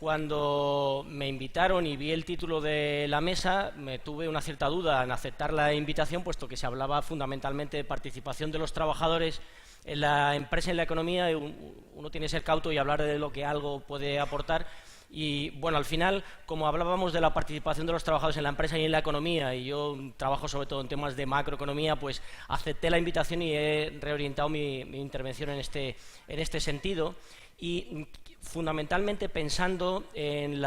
Cuando me invitaron y vi el título de la mesa, me tuve una cierta duda en aceptar la invitación, puesto que se hablaba fundamentalmente de participación de los trabajadores en la empresa y en la economía, y uno tiene que ser cauto y hablar de lo que algo puede aportar. Y bueno, al final, como hablábamos de la participación de los trabajadores en la empresa y en la economía, y yo trabajo sobre todo en temas de macroeconomía, pues acepté la invitación y he reorientado mi intervención en este sentido, y fundamentalmente pensando en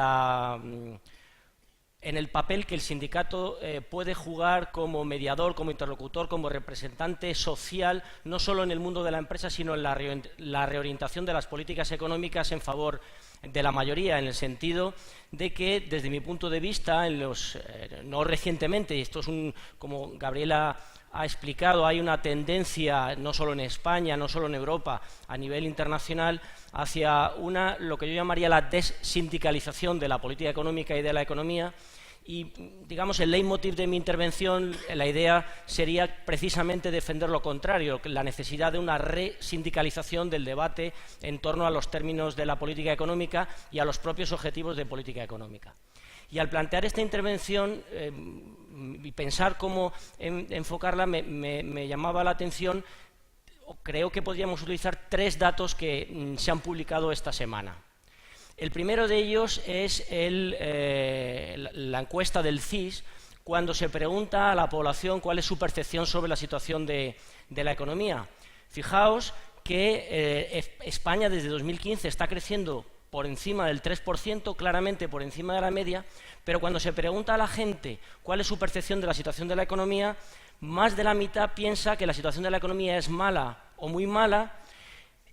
el papel que el sindicato puede jugar como mediador, como interlocutor, como representante social, no solo en el mundo de la empresa, sino en la reorientación de las políticas económicas en favor de la mayoría, en el sentido de que, desde mi punto de vista, no recientemente, y esto es como Gabriela ha explicado, hay una tendencia, no solo en España, no solo en Europa, a nivel internacional, hacia lo que yo llamaría la dessindicalización de la política económica y de la economía. Y, digamos, el leitmotiv de mi intervención, la idea sería precisamente defender lo contrario, la necesidad de una resindicalización del debate en torno a los términos de la política económica y a los propios objetivos de política económica. Y al plantear esta intervención y pensar cómo enfocarla, me llamaba la atención, creo que podríamos utilizar 3 datos que se han publicado esta semana. El primero de ellos es la encuesta del CIS, cuando se pregunta a la población cuál es su percepción sobre la situación de la economía. Fijaos que España desde 2015 está creciendo por encima del 3%, claramente por encima de la media, pero cuando se pregunta a la gente cuál es su percepción de la situación de la economía, más de la mitad piensa que la situación de la economía es mala o muy mala.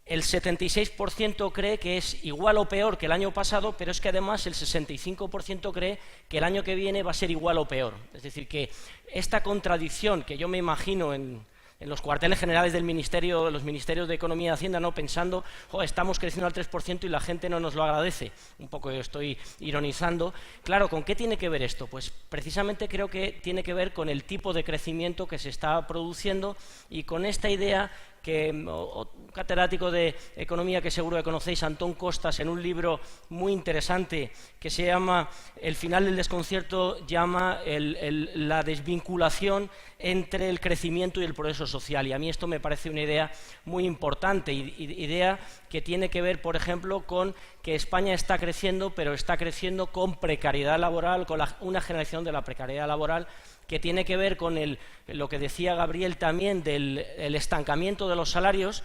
El 76% cree que es igual o peor que el año pasado, pero es que además el 65% cree que el año que viene va a ser igual o peor. Es decir, que esta contradicción que yo me imagino en los cuarteles generales del Ministerio, los Ministerios de Economía y Hacienda, no pensando, estamos creciendo al 3% y la gente no nos lo agradece. Un poco estoy ironizando. Claro, ¿con qué tiene que ver esto? Pues precisamente creo que tiene que ver con el tipo de crecimiento que se está produciendo y con esta idea que un catedrático de economía que seguro que conocéis, Antón Costas, en un libro muy interesante que se llama El final del desconcierto, llama la desvinculación entre el crecimiento y el progreso social. Y a mí esto me parece una idea muy importante, idea que tiene que ver, por ejemplo, con que España está creciendo, pero está creciendo con precariedad laboral, con una generación de la precariedad laboral, que tiene que ver con lo que decía Gabriel también del estancamiento de los salarios,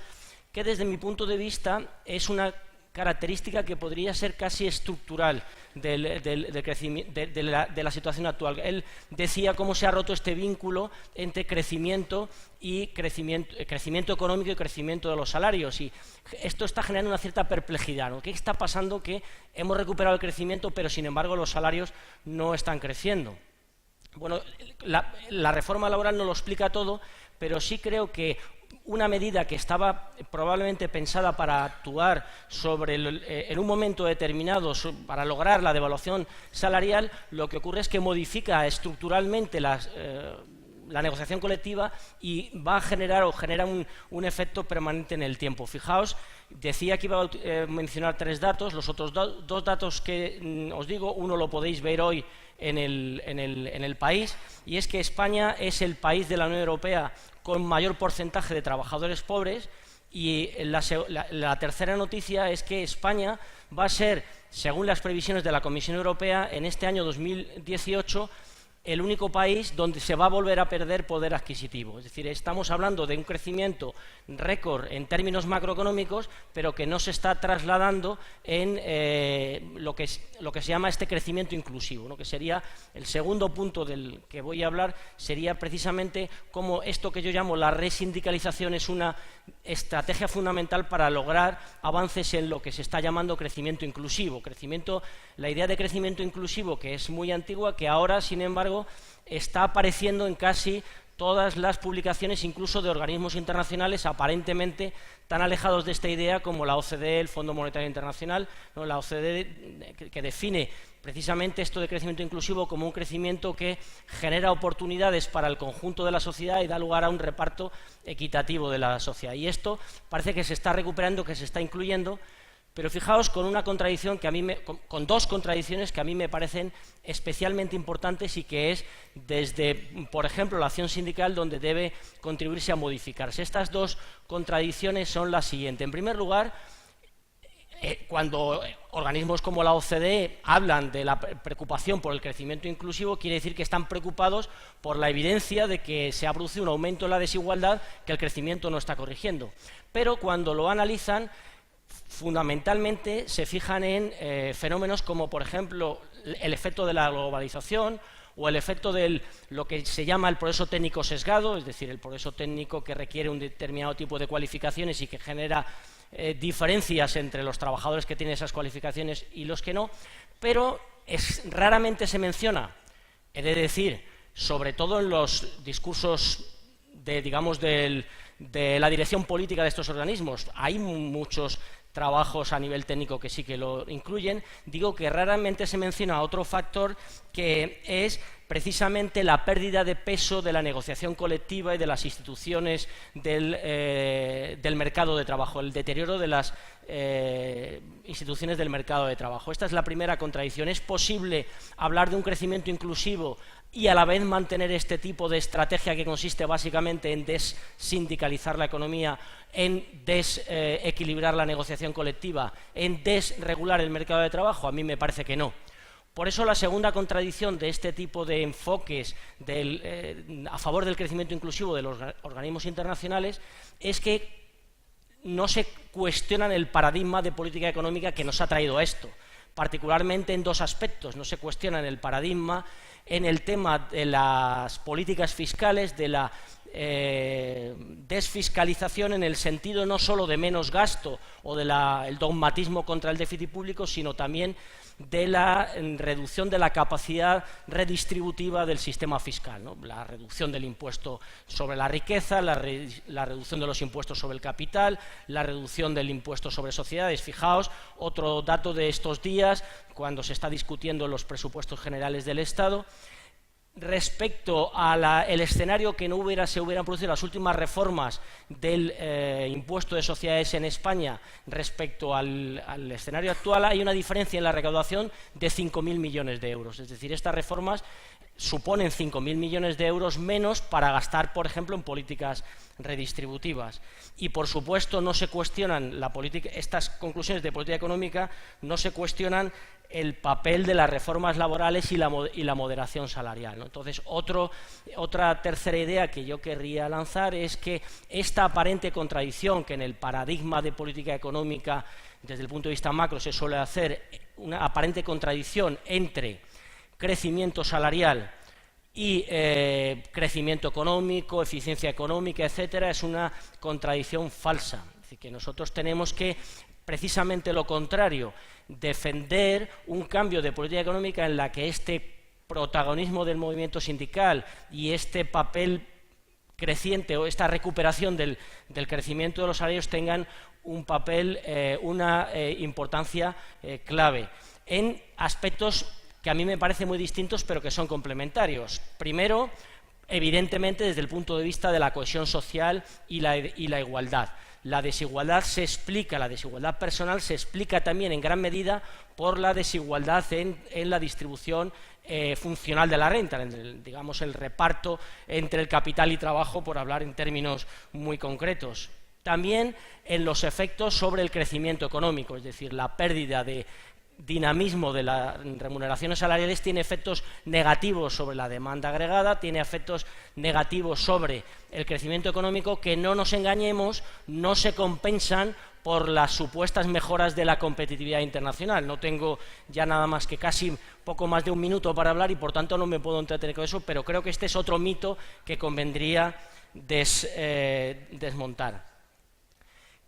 que desde mi punto de vista es una característica que podría ser casi estructural de la situación actual. Él decía cómo se ha roto este vínculo entre crecimiento económico y crecimiento de los salarios, y esto está generando una cierta perplejidad, ¿no? ¿Qué está pasando? Que hemos recuperado el crecimiento, pero sin embargo los salarios no están creciendo. Bueno, la reforma laboral no lo explica todo, pero sí creo que una medida que estaba probablemente pensada para actuar en un momento determinado para lograr la devaluación salarial, lo que ocurre es que modifica estructuralmente la negociación colectiva y va a genera un efecto permanente en el tiempo. Fijaos, decía que iba a mencionar 3 datos, los otros 2 datos que os digo, uno lo podéis ver hoy en el país, y es que España es el país de la Unión Europea con mayor porcentaje de trabajadores pobres, y la tercera noticia es que España va a ser, según las previsiones de la Comisión Europea, en este año 2018, el único país donde se va a volver a perder poder adquisitivo. Es decir, estamos hablando de un crecimiento récord en términos macroeconómicos, pero que no se está trasladando en lo que se llama este crecimiento inclusivo, ¿no? Que sería el segundo punto del que voy a hablar, sería precisamente cómo esto que yo llamo la resindicalización es una estrategia fundamental para lograr avances en lo que se está llamando crecimiento inclusivo. La idea de crecimiento inclusivo, que es muy antigua, que ahora, sin embargo, está apareciendo en casi todas las publicaciones, incluso de organismos internacionales aparentemente tan alejados de esta idea como la OCDE, el Fondo Monetario Internacional, ¿no? La OCDE que define precisamente esto de crecimiento inclusivo como un crecimiento que genera oportunidades para el conjunto de la sociedad y da lugar a un reparto equitativo de la sociedad. Y esto parece que se está recuperando, que se está incluyendo, Pero fijaos con una contradicción que a mí con dos contradicciones que a mí me parecen especialmente importantes y que es desde, por ejemplo, la acción sindical donde debe contribuirse a modificarse. Estas dos contradicciones son las siguientes. En primer lugar, cuando organismos como la OCDE hablan de la preocupación por el crecimiento inclusivo, quiere decir que están preocupados por la evidencia de que se ha producido un aumento en la desigualdad que el crecimiento no está corrigiendo. Pero cuando lo analizan, fundamentalmente se fijan en fenómenos como, por ejemplo, el efecto de la globalización o el efecto de lo que se llama el progreso técnico sesgado, es decir, el progreso técnico que requiere un determinado tipo de cualificaciones y que genera diferencias entre los trabajadores que tienen esas cualificaciones y los que no, pero raramente se menciona, he de decir, sobre todo en los discursos de la dirección política de estos organismos. Hay muchos trabajos a nivel técnico que sí que lo incluyen. Digo que raramente se menciona otro factor que es precisamente la pérdida de peso de la negociación colectiva y de las instituciones del mercado de trabajo, el deterioro de las instituciones del mercado de trabajo. Esta es la primera contradicción. ¿Es posible hablar de un crecimiento inclusivo y a la vez mantener este tipo de estrategia que consiste básicamente en desindicalizar la economía, en desequilibrar la negociación colectiva, en desregular el mercado de trabajo? A mí me parece que no. Por eso la segunda contradicción de este tipo de enfoques a favor del crecimiento inclusivo de los organismos internacionales es que no se cuestionan el paradigma de política económica que nos ha traído a esto, particularmente en dos aspectos. No se cuestionan el paradigma en el tema de las políticas fiscales, de la desfiscalización en el sentido no solo de menos gasto o del dogmatismo contra el déficit público, sino también de la reducción de la capacidad redistributiva del sistema fiscal, ¿no? La reducción del impuesto sobre la riqueza, la reducción de los impuestos sobre el capital, la reducción del impuesto sobre sociedades. Fijaos, otro dato de estos días, cuando se está discutiendo los presupuestos generales del Estado, respecto al escenario que se hubieran producido las últimas reformas del impuesto de sociedades en España respecto al escenario actual, hay una diferencia en la recaudación de 5.000 millones de euros. Es decir, estas reformas suponen 5.000 millones de euros menos para gastar, por ejemplo, en políticas redistributivas. Y, por supuesto, no se cuestionan estas conclusiones de política económica, no se cuestionan el papel de las reformas laborales y la moderación salarial, ¿no? Entonces, otra tercera idea que yo querría lanzar es que esta aparente contradicción que en el paradigma de política económica, desde el punto de vista macro, se suele hacer, una aparente contradicción entre crecimiento salarial y crecimiento económico, eficiencia económica, etcétera, es una contradicción falsa. Es decir, que nosotros tenemos que, precisamente lo contrario, defender un cambio de política económica en la que este protagonismo del movimiento sindical y este papel creciente o esta recuperación del crecimiento de los salarios tengan un papel, una importancia clave en aspectos que a mí me parecen muy distintos pero que son complementarios. Primero, evidentemente desde el punto de vista de la cohesión social y la igualdad. La desigualdad personal se explica también en gran medida por la desigualdad en la distribución funcional de la renta, digamos el reparto entre el capital y trabajo, por hablar en términos muy concretos. También en los efectos sobre el crecimiento económico, es decir, la pérdida de dinamismo de las remuneraciones salariales tiene efectos negativos sobre la demanda agregada, tiene efectos negativos sobre el crecimiento económico que, no nos engañemos, no se compensan por las supuestas mejoras de la competitividad internacional. No tengo ya nada más que casi poco más de un minuto para hablar y por tanto no me puedo entretener con eso, pero creo que este es otro mito que convendría desmontar.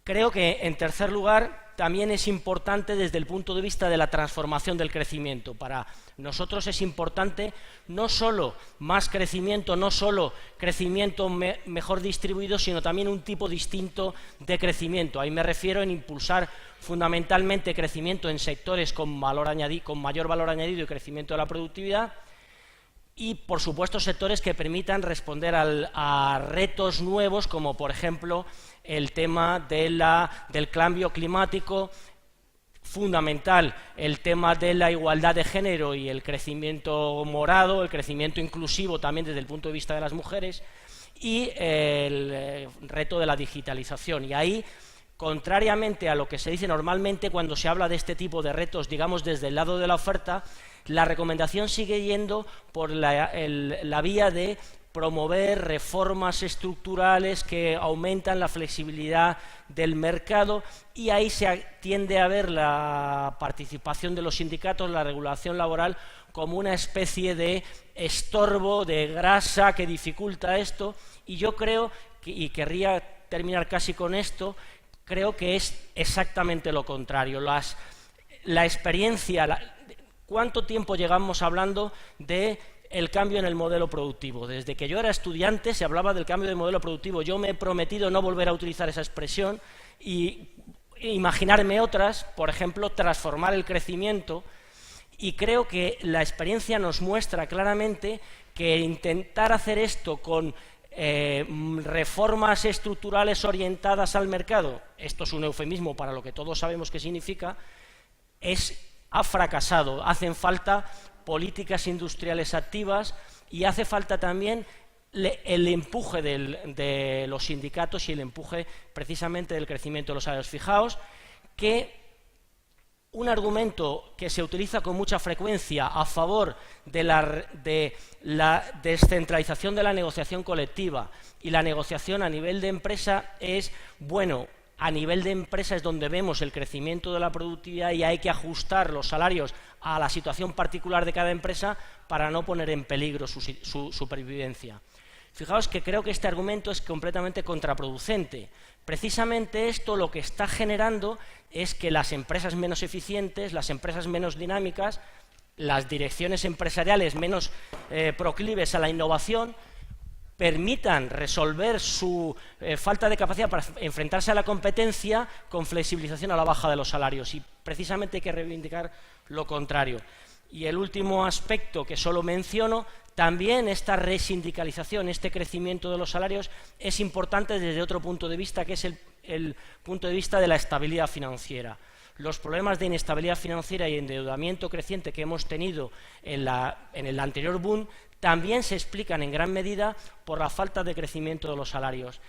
Creo que, en tercer lugar, también es importante desde el punto de vista de la transformación del crecimiento. Para nosotros es importante no solo más crecimiento, no solo crecimiento mejor distribuido, sino también un tipo distinto de crecimiento. Ahí me refiero en impulsar fundamentalmente crecimiento en sectores con mayor valor añadido y crecimiento de la productividad, y, por supuesto, sectores que permitan responder a retos nuevos, como, por ejemplo, el tema del cambio climático, fundamental el tema de la igualdad de género y el crecimiento morado, el crecimiento inclusivo también desde el punto de vista de las mujeres, y el reto de la digitalización. Y ahí, contrariamente a lo que se dice normalmente cuando se habla de este tipo de retos, digamos desde el lado de la oferta, la recomendación sigue yendo por la vía de promover reformas estructurales que aumentan la flexibilidad del mercado, y ahí se tiende a ver la participación de los sindicatos, la regulación laboral, como una especie de estorbo, de grasa que dificulta esto. Y yo creo, y querría terminar casi con esto, creo que es exactamente lo contrario. La experiencia, ¿cuánto tiempo llevamos hablando de el cambio en el modelo productivo? Desde que yo era estudiante se hablaba del cambio del modelo productivo. Yo me he prometido no volver a utilizar esa expresión y imaginarme otras, por ejemplo, transformar el crecimiento, y creo que la experiencia nos muestra claramente que intentar hacer esto con reformas estructurales orientadas al mercado, esto es un eufemismo para lo que todos sabemos que significa, ha fracasado. Hacen falta políticas industriales activas y hace falta también el empuje de los sindicatos y el empuje precisamente del crecimiento de los salarios. Fijaos que un argumento que se utiliza con mucha frecuencia a favor de la descentralización de la negociación colectiva y la negociación a nivel de empresa es, bueno, a nivel de empresa es donde vemos el crecimiento de la productividad y hay que ajustar los salarios a la situación particular de cada empresa para no poner en peligro su supervivencia. Fijaos que creo que este argumento es completamente contraproducente. Precisamente esto lo que está generando es que las empresas menos eficientes, las empresas menos dinámicas, las direcciones empresariales menos proclives a la innovación, permitan resolver su falta de capacidad para enfrentarse a la competencia con flexibilización a la baja de los salarios, y precisamente hay que reivindicar lo contrario. Y el último aspecto que solo menciono, también esta resindicalización, este crecimiento de los salarios es importante desde otro punto de vista, que es el punto de vista de la estabilidad financiera. Los problemas de inestabilidad financiera y endeudamiento creciente que hemos tenido en el anterior boom también se explican en gran medida por la falta de crecimiento de los salarios.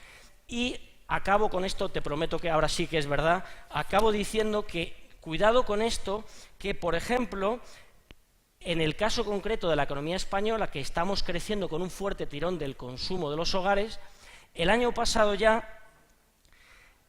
Y acabo con esto, te prometo que ahora sí que es verdad, acabo diciendo que cuidado con esto, que por ejemplo, en el caso concreto de la economía española, que estamos creciendo con un fuerte tirón del consumo de los hogares, el año pasado ya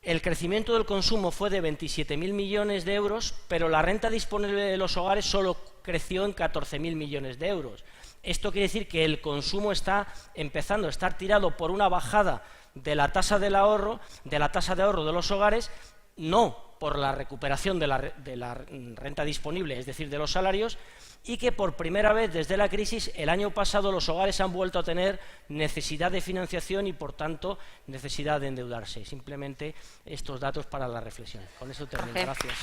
el crecimiento del consumo fue de 27.000 millones de euros, pero la renta disponible de los hogares solo creció en 14.000 millones de euros. Esto quiere decir que el consumo está empezando a estar tirado por una bajada de la tasa del ahorro, de la tasa de ahorro de los hogares, no por la recuperación de la renta disponible, es decir, de los salarios, y que por primera vez desde la crisis el año pasado los hogares han vuelto a tener necesidad de financiación y, por tanto, necesidad de endeudarse. Simplemente estos datos para la reflexión. Con eso termino. Gracias.